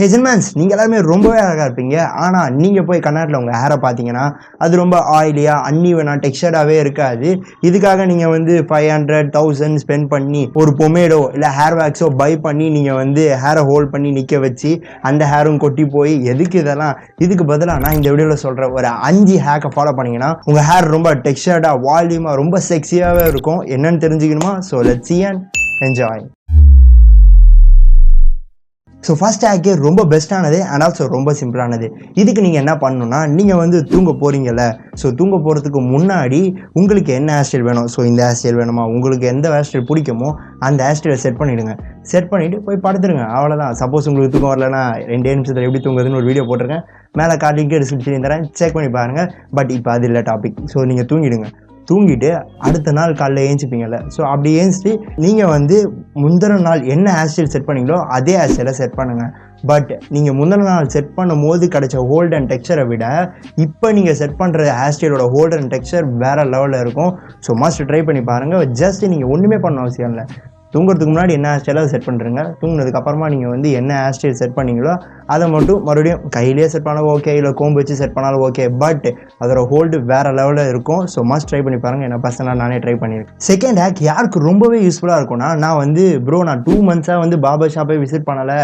ஹே ஜென்மன்ஸ், நீங்கள் எல்லாருமே ரொம்பவே அழகாக இருப்பீங்க. ஆனால் நீங்கள் போய் கண்ணாடியில் உங்கள் ஹேரை பார்த்தீங்கன்னா அது ரொம்ப ஆயிலியாக அன்இவனாக டெக்ஸ்சர்டாகவே இருக்காது. இதுக்காக நீங்கள் வந்து 500, 1000 ஸ்பெண்ட் பண்ணி ஒரு பொமேடோ இல்லை ஹேர் வேக்ஸோ பை பண்ணி நீங்கள் வந்து ஹேரை ஹோல்ட் பண்ணி நிற்க வச்சு அந்த ஹேரும் கொட்டி போய் எதுக்கு இதெல்லாம்? இதுக்கு பதிலாக நான் இந்த வீடியோவில் சொல்கிற ஒரு 5 ஹேக்கை ஃபாலோ பண்ணிங்கன்னா உங்கள் ஹேர் ரொம்ப டெக்ஸ்சர்டாக வால்யூமாக ரொம்ப செக்ஸியாகவே இருக்கும். என்னன்னு தெரிஞ்சுக்கணுமா? So let's see and enjoy. So first ஹேக்கே ரொம்ப பெஸ்ட்டானது அண்ட் ஆல்சோ ரொம்ப சிம்பிளானது. இதுக்கு நீங்கள் என்ன பண்ணணும்னா, நீங்கள் வந்து தூங்க போகிறீங்கல்ல, ஸோ தூங்க போகிறதுக்கு முன்னாடி உங்களுக்கு என்ன ஹேர் ஸ்டைல் வேணும், ஸோ இந்த ஹேர் ஸ்டைல் வேணுமா, உங்களுக்கு எந்த ஹேர் ஸ்டைல் பிடிக்குமோ அந்த ஹேர் ஸ்டைலை செட் பண்ணிவிடுங்க. செட் பண்ணிவிட்டு போய் படுத்துருங்க, அவ்வளோதான். சப்போஸ் உங்களுக்கு தூக்கம் வரலன்னா 2 நிமிஷத்தில் எப்படி தூங்குறதுன்னு ஒரு வீடியோ போட்டிருக்கேன், மேலே காட்டிக்கு டிஸ்கிரிப்ஷன் தரேன், செக் பண்ணி பாருங்கள். பட் இப்போ அது இல்லை டாபிக். ஸோ நீங்கள் தூங்கிடுங்க. தூங்கிட்டு அடுத்த நாள் காலைல ஏஞ்சிப்பீங்கல்ல, ஸோ அப்படி ஏஞ்சிட்டு நீங்கள் வந்து முந்தின நாள் என்ன ஹேர் ஸ்டைல் செட் பண்ணீங்களோ அதே ஹேர் ஸ்டைலை செட் பண்ணுங்கள். பட் நீங்கள் முந்தின நாள் செட் பண்ணும் போது கிடைச்ச ஹோல்ட் அண்ட் டெக்ஸ்சரை விட இப்போ நீங்கள் செட் பண்ணுற ஹேர் ஸ்டைலோட ஹோல்ட் அண்ட் டெக்ஸ்சர் வேறு லெவலில் இருக்கும். ஸோ மஸ்ட் ட்ரை பண்ணி பாருங்கள். ஜஸ்ட் நீங்கள் ஒன்றுமே பண்ண அவசியம் இல்லை. தூங்குறதுக்கு முன்னாடி என்ன ஹேர் ஸ்டைலாக செட் பண்ணுறீங்க, தூங்குனதுக்கப்புறமா நீங்கள் வந்து என்ன ஹேர் ஸ்டைல் செட் பண்ணீங்களோ அதை மட்டும் மறுபடியும் கையிலே செட் பண்ணாலும் ஓகே, இல்லை கோம்பு வச்சு செட் பண்ணாலும் ஓகே. பட் அதோட ஹோல்டு வேறு லெவலில் இருக்கும். ஸோ மஸ்ட் ட்ரை பண்ணி பாருங்கள். என்ன பர்சனலாக நானே ட்ரை பண்ணியிருக்கேன். செகண்ட் ஹேக் யாருக்கு ரொம்பவே யூஸ்ஃபுல்லாக இருக்கும்னா, நான் வந்து நான் 2 monthஸாக வந்து பார்பர் ஷாப்பே விசிட் பண்ணலை,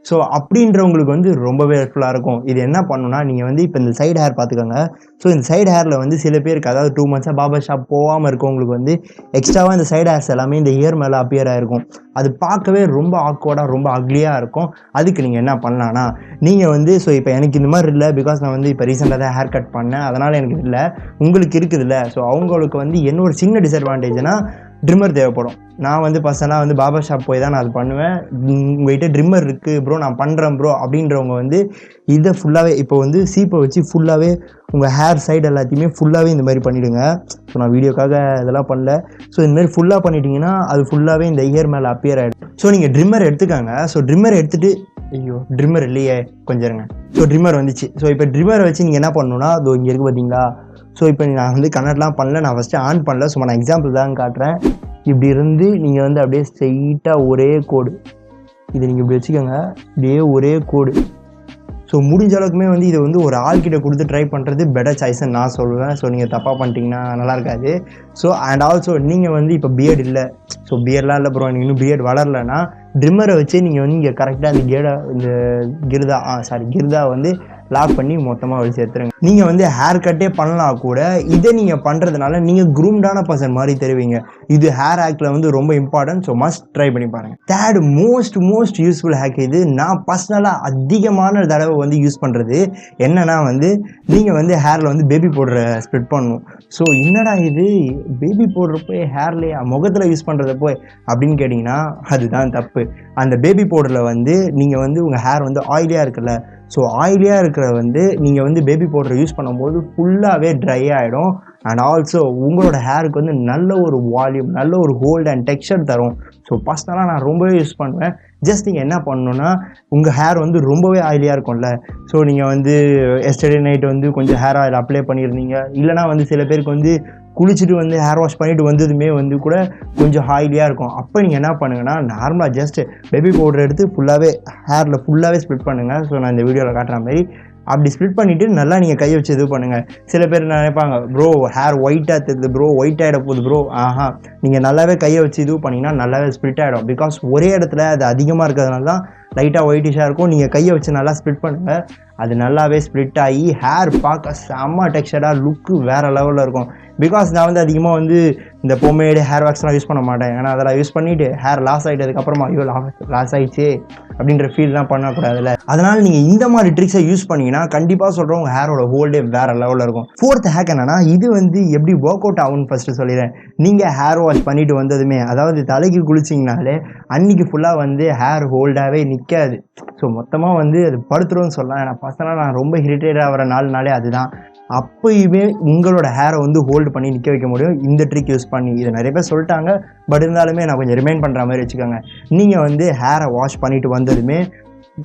ஸோ அப்படின்றவங்களுக்கு வந்து ரொம்பவே ஹெல்ப்ஃபுல்லாக இருக்கும். இது என்ன பண்ணணும்னா, நீங்கள் வந்து இப்போ இந்த சைடு ஹேர் பார்த்துக்கோங்க. ஸோ இந்த சைடு ஹேரில் வந்து சில பேருக்கு, அதாவது 2 monthஸாக பார்பர் ஷாப் போகாமல் இருக்கவங்களுக்கு வந்து எக்ஸ்ட்ராவாக இந்த சைடு ஹேர்ஸ் எல்லாமே இந்த இயர் மேலே அப்பியர் ஆகிருக்கும். அது பார்க்கவே ரொம்ப ஆக்வர்டாக ரொம்ப அக்லியாக இருக்கும். அதுக்கு நீங்கள் என்ன பண்ணலான்னா, நீங்கள் வந்து ஸோ இப்போ எனக்கு இந்த மாதிரி இல்லை, பிகாஸ் நான் வந்து இப்போ ரீசெண்டாக தான் ஹேர் கட் பண்ணேன், அதனால் எனக்கு இல்லை. உங்களுக்கு இருக்குதுல்ல, ஸோ அவங்களுக்கு வந்து என்ன ஒரு சின்ன டிஸ்அட்வான்டேஜ்னால் ட்ரிம்மர் தேவைப்படும். நான் வந்து பர்சனலாக வந்து பார்பர் ஷாப் போய் தான் நான் அது பண்ணுவேன். உங்கள்கிட்ட ட்ரிம்மர் இருக்குது ப்ரோ, நான் பண்ணுறேன் ப்ரோ அப்படின்றவங்க வந்து இதை ஃபுல்லாகவே இப்போ வந்து சீப்பை வச்சு ஃபுல்லாகவே உங்கள் ஹேர் சைடு எல்லாத்தையுமே ஃபுல்லாகவே இந்த மாதிரி பண்ணிவிடுங்க. ஸோ நான் வீடியோக்காக இதெல்லாம் பண்ணல. ஸோ இந்த மாதிரி ஃபுல்லாக பண்ணிட்டீங்கன்னா அது ஃபுல்லாகவே இந்த இயர் மேலே அப்பியர் ஆகிடும். ஸோ நீங்கள் ட்ரிம்மர் எடுத்துக்காங்க. ஸோ ட்ரிம்மர் எடுத்துகிட்டு, ஐயோ ட்ரிம்மர் இல்லையே கொஞ்சம் இருங்க. ஸோ ட்ரிம்மர் வந்துச்சு. ஸோ இப்போ ட்ரிம்மரை வச்சு நீங்கள் என்ன பண்ணணுன்னா, அதோ இங்கே இருக்குது பார்த்தீங்களா. ஸோ இப்போ நான் வந்து கனெக்ட்லாம் பண்ணல, நான் ஃபஸ்ட்டு ஆன் பண்ணல. ஸோ நான் எக்ஸாம்பிள் தான் காட்டுறேன். இப்படி இருந்து நீங்கள் வந்து அப்படியே ஸ்ட்ரெயிட்டாக ஒரே கோடு, இதை நீங்கள் இப்படி வச்சுக்கோங்க, இப்படியே ஒரே கோடு. ஸோ முடிஞ்ச அளவுக்குமே வந்து இதை வந்து ஒரு ஆள்கிட்ட கொடுத்து ட்ரை பண்ணுறது பெட்டர் சாய்ஸ்ன்னு நான் சொல்லுவேன். ஸோ நீங்கள் தப்பாக பண்ணிட்டீங்கன்னா நல்லா இருக்காது. ஸோ அண்ட் ஆல்சோ நீங்கள் வந்து இப்போ பியர்டு இல்லை, ஸோ பியர்ட்லாம் இல்லை ப்ரோ, நீங்கள் இன்னும் பியர்டு வளரலைன்னா ட்ரிம்மரை வச்சு நீங்கள் வந்து இங்கே கரெக்டாக அந்த கிருதா வந்து லாக் பண்ணி மொத்தமாக வச்சு எடுத்துருங்க. நீங்கள் வந்து ஹேர் கட்டே பண்ணலாம் கூட, இதை நீங்கள் பண்ணுறதுனால நீங்கள் க்ரூம்டான பர்சன் மாதிரி தெரிவிங்க. இது ஹேர் ஹேக்கில் வந்து ரொம்ப இம்பார்ட்டன்ட். ஸோ மஸ்ட் ட்ரை பண்ணி பாருங்கள். தேர்ட் மோஸ்ட் யூஸ்ஃபுல் ஹேக் இது நான் பர்சனலாக அதிகமான தடவை வந்து யூஸ் பண்ணுறது என்னென்னா வந்து, நீங்கள் வந்து ஹேரில் வந்து பேபி பவுடரை ஸ்ப்ரெட் பண்ணணும். ஸோ என்னடா இது பேபி பவுடர் போய் ஹேர்லேயே முகத்தில் யூஸ் பண்ணுறத போய் அப்படின்னு கேட்டிங்கன்னா அதுதான் தப்பு. அந்த பேபி பவுடரில் வந்து நீங்கள் வந்து உங்கள் ஹேர் வந்து ஆயிலியாக இருக்குல்ல, ஸோ ஆயிலியாக இருக்கிற வந்து நீங்கள் வந்து பேபி பவுடர் யூஸ் பண்ணும்போது ஃபுல்லாகவே ட்ரை ஆகிடும். அண்ட் ஆல்சோ உங்களோட ஹேருக்கு வந்து நல்ல ஒரு வால்யூம், நல்ல ஒரு ஹோல்ட் அண்ட் டெக்ஸ்சர் தரும். ஸோ பர்சனலாக நான் ரொம்பவே யூஸ் பண்ணுவேன். ஜஸ்ட் நீங்கள் என்ன பண்ணணுன்னா, உங்கள் ஹேர் வந்து ரொம்பவே ஆயிலியாக இருக்கும்ல, ஸோ நீங்கள் வந்து எஸ்டர்டே நைட் வந்து கொஞ்சம் ஹேர் ஆயில் அப்ளை பண்ணியிருந்தீங்க, இல்லைனா வந்து சில பேருக்கு வந்து குளிச்சுட்டு வந்து ஹேர் வாஷ் பண்ணிவிட்டு வந்ததுமே வந்து கூட கொஞ்சம் ஆயிலியாக இருக்கும். அப்போ நீங்கள் என்ன பண்ணுங்கன்னா, நார்மலாக ஜஸ்ட் பேபி பவுடர் எடுத்து ஃபுல்லாகவே ஹேரில் ஃபுல்லாகவே ஸ்ப்ளிட் பண்ணுங்கள். ஸோ நான் இந்த வீடியோவில் காட்டுற மாதிரி அப்படி ஸ்ப்ளிட் பண்ணிவிட்டு நல்லா நீங்கள் கையை வச்சு இது பண்ணுங்கள். சில பேர் நினைப்பாங்க, ப்ரோ ஹேர் ஒயிட்டாக தெரியுது ப்ரோ, ஒயிட் ஆகிட போகுது ப்ரோ. நீங்கள் நல்லாவே கையை வச்சு இது பண்ணிங்கன்னா நல்லாவே ஸ்ப்ளிட் ஆகிடும். பிகாஸ் ஒரே இடத்துல அது அதிகமாக இருக்கிறதுனால தான் லைட்டாக ஒயிட்டிஷாக இருக்கும். நீங்கள் கையை வச்சு நல்லா ஸ்ப்ளிட் பண்ணுங்கள், அது நல்லாவே ஸ்ப்ளிட் ஆகி ஹேர் பார்க்க செம்ம டெக்ஸ்சராக லுக்கு வேறு லெவலில் இருக்கும். பிகாஸ் நான் வந்து அதிகமாக வந்து இந்த பொமேடு ஹேர் வாக்ஸ்லாம் யூஸ் பண்ண மாட்டேன். ஏன்னா அதெல்லாம் யூஸ் பண்ணிவிட்டு ஹேர் லாஸ் ஆகிட்டதுக்கப்புறமா ஐயோ லாஸ் ஆகிடுச்சு அப்படின்ற ஃபீல்லாம் பண்ணக்கூடாதுல்ல. அதனால் நீங்கள் இந்த மாதிரி ட்ரிக்ஸை யூஸ் பண்ணிங்கன்னா கண்டிப்பாக சொல்கிறோம் உங்கள் ஹேரோட ஹோல்டே வேறு லெவலில் இருக்கும். 4th ஹேக் என்னன்னா, இது வந்து எப்படி ஒர்க் அவுட் ஆகும்னு ஃபஸ்ட்டு சொல்லிடுறேன். நீங்கள் ஹேர் வாஷ் பண்ணிவிட்டு வந்ததுமே, அதாவது தலைக்கு குளிச்சிங்கனாலே அன்றைக்கி ஃபுல்லாக வந்து ஹேர் ஹோல்டாகவே நிற்காது. ஸோ மொத்தமாக வந்து அது படுத்துருன்னு சொல்லலாம். ஏன்னா பர்சனலாக நான் ரொம்ப இரிட்டேட் ஆகிற நாள்னாலே அதுதான். அப்போயுமே உங்களோட ஹேரை வந்து ஹோல்டு பண்ணி நிற்க வைக்க முடியும் இந்த ட்ரிக் யூஸ் பண்ணி. இதை நிறைய பேர் சொல்லிட்டாங்க, பட் இருந்தாலுமே நான் கொஞ்சம் ரிமைண்ட் பண்ணுற மாதிரி வச்சுக்கோங்க. நீங்கள் வந்து ஹேரை வாஷ் பண்ணிவிட்டு வந்ததுமே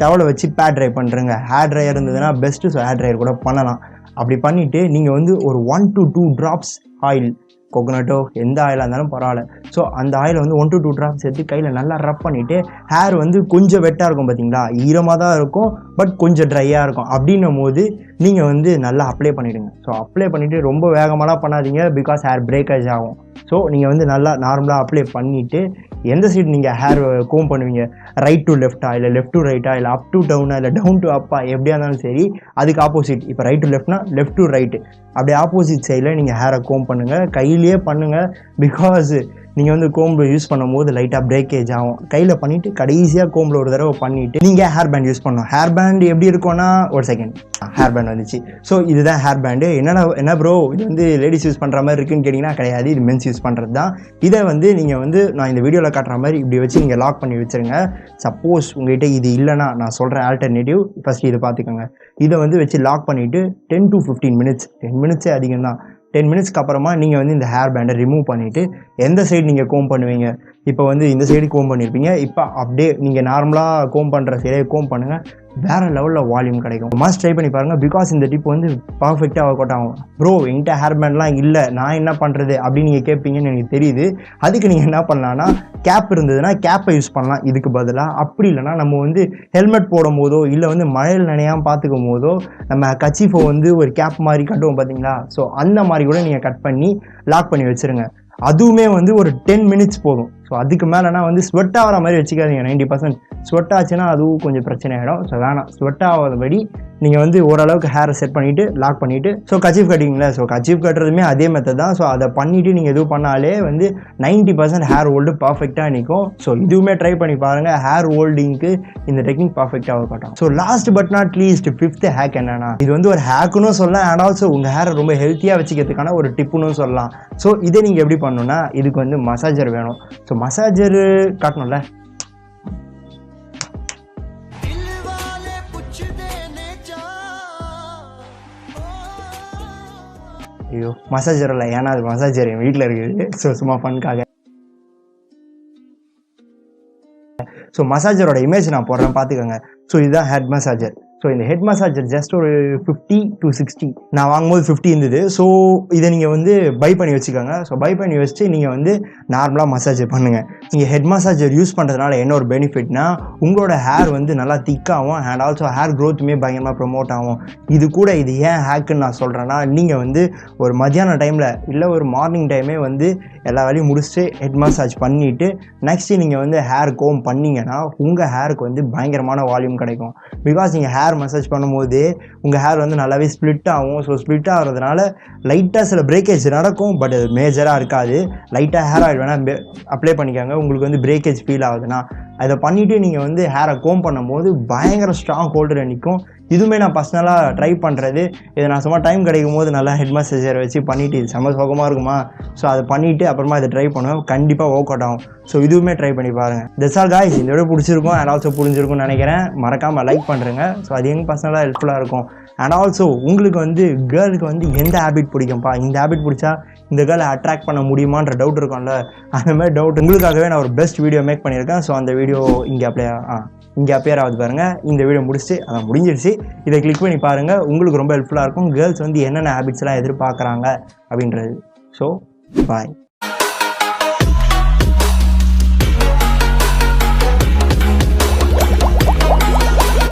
டவலை வச்சு பேட் ட்ரை பண்ணுறேங்க. ஹேர் ட்ரையர் இருந்ததுன்னா பெஸ்ட்டு. ஸோ ஹேர் ட்ரையர் கூட பண்ணலாம். அப்படி பண்ணிவிட்டு நீங்கள் வந்து ஒரு 1 to 2 drops ஆயில் கோகோனட்டோ எந்த ஆயிலாக இருந்தாலும் பரவாயில்ல. ஸோ அந்த ஆயில் வந்து 1 to 2 ட்ராப்ஸ் எடுத்து கையில் நல்லா ரப் பண்ணிவிட்டு ஹேர் வந்து கொஞ்சம் வெட்டாக இருக்கும் பார்த்தீங்களா, ஈரமாக தான் இருக்கும் பட் கொஞ்சம் ட்ரையாக இருக்கும். அப்படின்னும் போது நீங்கள் வந்து நல்லா அப்ளை பண்ணிவிடுங்க. ஸோ அப்ளை பண்ணிவிட்டு ரொம்ப வேகமாலாம் பண்ணாதீங்க, பிகாஸ் ஹேர் பிரேக்கேஜ் ஆகும். ஸோ நீங்கள் வந்து நல்லா நார்மலாக அப்ளை பண்ணிவிட்டு எந்த சைடு நீங்கள் ஹேர் கோம் பண்ணுவீங்க, ரைட் டு லெஃப்ட்டா இல்லை லெஃப்ட் டு ரைட்டா இல்லை அப் டு டவுனா இல்லை டவுன் டு அப்பா, எப்படியா இருந்தாலும் சரி அதுக்கு ஆப்போசிட். இப்போ ரைட் டு லெஃப்ட்னா லெஃப்ட் டு ரைட்டு, அப்படியே ஆப்போசிட் சைடில் நீங்கள் ஹேரை கோம் பண்ணுங்கள். கையிலேயே பண்ணுங்கள், பிகாஸ் நீங்கள் வந்து கோம்பில் யூஸ் பண்ணும்போது லைட்டாக பிரேக்கேஜ் ஆகும். கையில் பண்ணிவிட்டு கடைசியாக கோம்பில் ஒரு தடவை பண்ணிவிட்டு நீங்கள் ஹேர் பேண்ட் யூஸ் பண்ணணும். ஹேர் பேண்ட் எப்படி இருக்கும்னா, ஒரு செகண்ட், ஹேர் பேண்ட் வந்துச்சு. ஸோ இதுதான் ஹேர் பேண்டு. என்ன ப்ரோ இது வந்து லேடிஸ் யூஸ் பண்ணுற மாதிரி இருக்குன்னு கேட்டிங்கன்னா கிடையாது, இது மென்ஸ் யூஸ் பண்ணுறது தான். இதை வந்து நீங்கள் வந்து நான் இந்த வீடியோவில் காட்டுற மாதிரி இப்படி வச்சு நீங்கள் லாக் பண்ணி வச்சுருங்க. சப்போஸ் உங்கள்கிட்ட இது இல்லைனா நான் சொல்கிறேன் ஆல்டர்னேட்டிவ். ஃபஸ்ட்டு இதை பார்த்துக்கோங்க. இதை வந்து வச்சு லாக் பண்ணிவிட்டு 10 to 15 மினிட்ஸ், 10 மினிட்ஸே அதிகம் தான், 10 மினிட்ஸ்க்கு அப்புறமா நீங்கள் வந்து இந்த ஹேர் பேண்டை ரிமூவ் பண்ணிவிட்டு எந்த சைடு நீங்கள் கோம் பண்ணுவீங்க, இப்போ வந்து இந்த சைடு கோம் பண்ணியிருப்பீங்க, இப்போ அப்படியே நீங்கள் நார்மலாக கோம் பண்ணுற சைடே கோம் பண்ணுங்கள். வேறு லெவலில் வால்யூம் கிடைக்கும். மஸ்ட் ட்ரை பண்ணி பாருங்கள், பிகாஸ் இந்த டிப் வந்து பர்ஃபெக்டாக ஒர்க் அவுட் ஆகும். ப்ரோ என்கிட்ட ஹேர் பேண்ட்லாம் இல்லை, நான் என்ன பண்ணுறது அப்படின்னு நீங்கள் கேட்பீங்கன்னு எனக்கு தெரியுது. அதுக்கு நீங்கள் என்ன பண்ணலான்னா, கேப் இருந்ததுன்னா கேப்பை யூஸ் பண்ணலாம் இதுக்கு பதிலாக. அப்படி இல்லைனா நம்ம வந்து ஹெல்மெட் போடும் போதோ இல்லை வந்து மழையில் நனையாமல் பார்த்துக்கும் போதோ நம்ம கச்சீஃபை வந்து ஒரு கேப் மாதிரி கட்டுவோம் பார்த்தீங்களா, ஸோ அந்த மாதிரி கூட நீங்கள் கட் பண்ணி லாக் பண்ணி வச்சுருங்க. அதுவுமே வந்து ஒரு 10 மினிட்ஸ் போதும். ஸோ அதுக்கு மேலேனா வந்து ஸ்வெட் ஆகிற மாதிரி வச்சுக்காதீங்க. 90% ஸ்வெட் ஆச்சுன்னா அதுவும் கொஞ்சம் பிரச்சனை ஆகிடும். ஸோ வேணாம், ஸ்வெட் ஆகாதபடி நீங்கள் வந்து ஓரளவுக்கு ஹேரை செட் பண்ணிவிட்டு லாக் பண்ணிவிட்டு, ஸோ கச்சீஃப் கட்டிங்களா, ஸோ கச்சீஃப் கட்டுறதுமே அதே மெத்தட் தான். ஸோ அதை பண்ணிவிட்டு நீங்கள் எதுவும் பண்ணாலே வந்து 90% ஹேர் ஹோல்டு பர்ஃபெக்டாக நிற்கும். ஸோ இதுவுமே ட்ரை பண்ணி பாருங்கள். ஹேர் ஹோல்டிங்க்கு இந்த டெக்னிக் பர்ஃபெக்டாக ஒர்க் ஆகும். So last but not least 5th hack என்னன்னா, இது வந்து ஒரு ஹேக்குன்னு சொல்லலாம், அண்ட் ஆல்சோ உங்கள் ஹேரை ரொம்ப ஹெல்த்தியாக வச்சுக்கிறதுக்கான ஒரு டிப்புன்னு சொல்லலாம். ஸோ இதை நீங்கள் எப்படி பண்ணணும்னா, இதுக்கு வந்து மசாஜர் வேணும். ஸோ மசாஜர் காட்டணும்ல, ஐயோ மசாஜர் இல்லை, ஏன்னா அது மசாஜர் என் வீட்டில் இருக்குது. ஸோ சும்மா ஃபன்காக. ஸோ மசாஜரோட இமேஜ் நான் போடுறேன் பார்த்துக்கோங்க. ஸோ இதுதான் ஹெட் மசாஜர். ஸோ இந்த ஹெட் மசாஜர் ஜஸ்ட் ஒரு 50 to 60, நான் வாங்கும்போது 50 இருந்தது. ஸோ இதை நீங்கள் வந்து பை பண்ணி வச்சுக்கோங்க. ஸோ பை பண்ணி வச்சுட்டு நீங்கள் வந்து நார்மலாக மசாஜ் பண்ணுங்கள். நீங்கள் ஹெட் மசாஜர் யூஸ் பண்ணுறதுனால என்ன ஒரு பெனிஃபிட்னா, உங்களோட ஹேர் வந்து நல்லா திக்காகும் அண்ட் ஆல்சோ ஹேர் க்ரோத்துமே பயங்கரமாக ப்ரொமோட் ஆகும். இது கூட இது ஏன் ஹேக்குன்னு நான் சொல்கிறேன்னா, நீங்கள் வந்து ஒரு மத்தியான டைமில் இல்லை ஒரு மார்னிங் டைமே வந்து எல்லா வேலையும் முடிச்சுட்டு ஹெட் மசாஜ் பண்ணிவிட்டு நெக்ஸ்ட்டு நீங்கள் வந்து ஹேர் கோம் பண்ணிங்கன்னா உங்கள் ஹேருக்கு வந்து பயங்கரமான வால்யூம் கிடைக்கும். பிகாஸ் நீங்கள் ஹேர் மசாஜ் பண்ணும்போது உங்கள் ஹேர் வந்து நல்லாவே ஸ்ப்ளிட் ஆகும். ஸோ ஸ்ப்ளிட் ஆகிறதுனால லைட்டாக சில பிரேக்கேஜ் நடக்கும், பட் அது மேஜராக இருக்காது. லைட்டாக ஹேர் ஆயில் வேணால் அப்ளை பண்ணிக்காங்க. உங்களுக்கு வந்து பிரேக்கேஜ் ஃபீல் ஆகுதுன்னா அதை பண்ணிவிட்டு நீங்கள் வந்து ஹேரை கோம் பண்ணும்போது பயங்கர ஸ்ட்ராங் ஹோல்டர் நிற்கும். இதுவுமே நான் பர்சனலாக ட்ரை பண்ணுறது. இதை நான் சும்மா டைம் கிடைக்கும் போது நல்லா ஹெட் மசாஜர் வச்சு பண்ணிவிட்டு இது செம்ம சுகமாக இருக்குமா, ஸோ அதை பண்ணிவிட்டு அப்புறமா இதை ட்ரை பண்ணுவேன். கண்டிப்பாக ஒர்க் அவுட் ஆகும். ஸோ இதுவுமே ட்ரை பண்ணி பாருங்கள். That's all guys. இந்த வீடியோ பிடிச்சிருக்கும் அண்ட் ஆல்சோ புரிஞ்சிருக்கும்னு நினைக்கிறேன். மறக்காமல் லைக் பண்ணுறேங்க. ஸோ அது எங்கள் பர்சனலாக ஹெல்ப்ஃபுல்லாக இருக்கும். அண்ட் ஆல்சோ உங்களுக்கு வந்து கேர்ளுக்கு வந்து எந்த ஹேபிட் பிடிக்கும்ப்பா, இந்த ஹேபிட் பிடிச்சா இந்த கேர்ளை அட்ராக்ட் பண்ண முடியுமான்ற டவுட் இருக்கும்ல, அந்த மாதிரி டவுட் உங்களுக்காகவே நான் ஒரு பெஸ்ட் வீடியோ மேக் பண்ணியிருக்கேன். ஸோ அந்த வீடியோ இங்கே அப்பியர் ஆகுது பாருங்கள். இந்த வீடியோ முடிச்சுட்டு அதான் முடிஞ்சிருச்சு. இதை கிளிக் பண்ணி பாருங்கள், உங்களுக்கு ரொம்ப ஹெல்ப்ஃபுல்லாக இருக்கும். கேர்ள்ஸ் வந்து என்னென்ன ஹேபிட்ஸ்லாம் எதிர்பார்க்குறாங்க அப்படின்றது. So bye.